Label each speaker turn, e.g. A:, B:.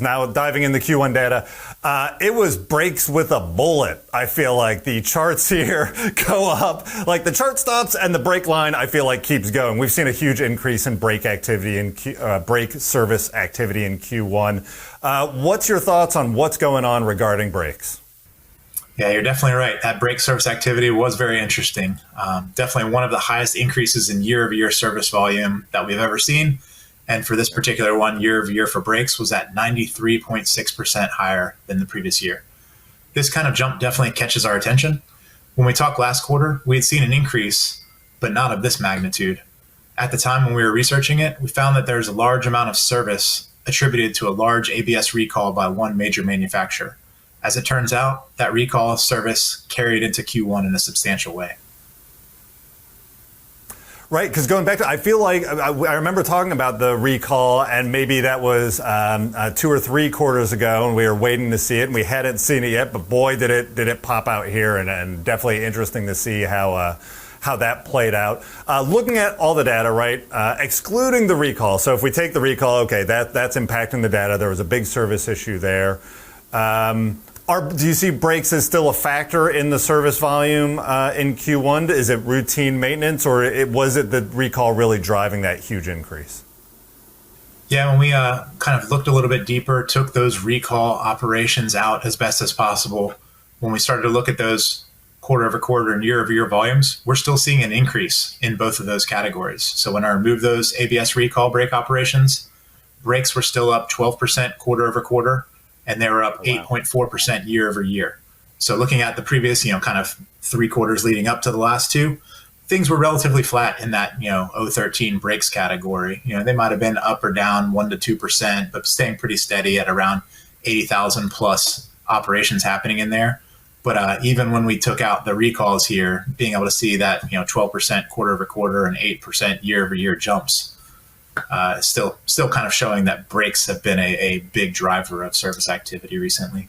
A: Now diving in the Q1 data, it was brakes with a bullet. I feel like the charts here go up, like the chart stops and the brake line, I feel like keeps going. We've seen a huge increase in brake activity and brake service activity in Q1. What's your thoughts on what's going on regarding brakes?
B: Yeah, you're definitely right. That brake service activity was very interesting. Definitely one of the highest increases in year-over-year service volume that we've ever seen. And for this particular one, year over year for brakes was at 93.6% higher than the previous year. This kind of jump definitely catches our attention. When we talked last quarter, we had seen an increase, but not of this magnitude. At the time when we were researching it, we found that there's a large amount of service attributed to a large ABS recall by one major manufacturer. As it turns out, that recall service carried into Q1 in a substantial way.
A: Right, because going back to, I feel like I remember talking about the recall, and maybe that was 2 or 3 quarters ago, and we were waiting to see it, and we hadn't seen it yet. But boy, did it pop out here, and definitely interesting to see how that played out. Looking at all the data, right, excluding the recall. So if we take the recall, okay, that's impacting the data. There was a big service issue there. Do you see brakes as still a factor in the service volume in Q1? Is it routine maintenance, or was it the recall really driving that huge increase?
B: Yeah, when we kind of looked a little bit deeper, took those recall operations out as best as possible, when we started to look at those quarter over quarter and year over year volumes, we're still seeing an increase in both of those categories. So when I removed those ABS recall brake operations, brakes were still up 12% quarter over quarter, and they were up 8.4% year over year. So looking at the previous, kind of 3 quarters leading up to the last 2, things were relatively flat in that, 013 brakes category. They might have been up or down 1% to 2%, but staying pretty steady at around 80,000 plus operations happening in there. But even when we took out the recalls here, being able to see that, 12% quarter over quarter and 8% year over year jumps, still kind of showing that brakes have been a big driver of service activity recently.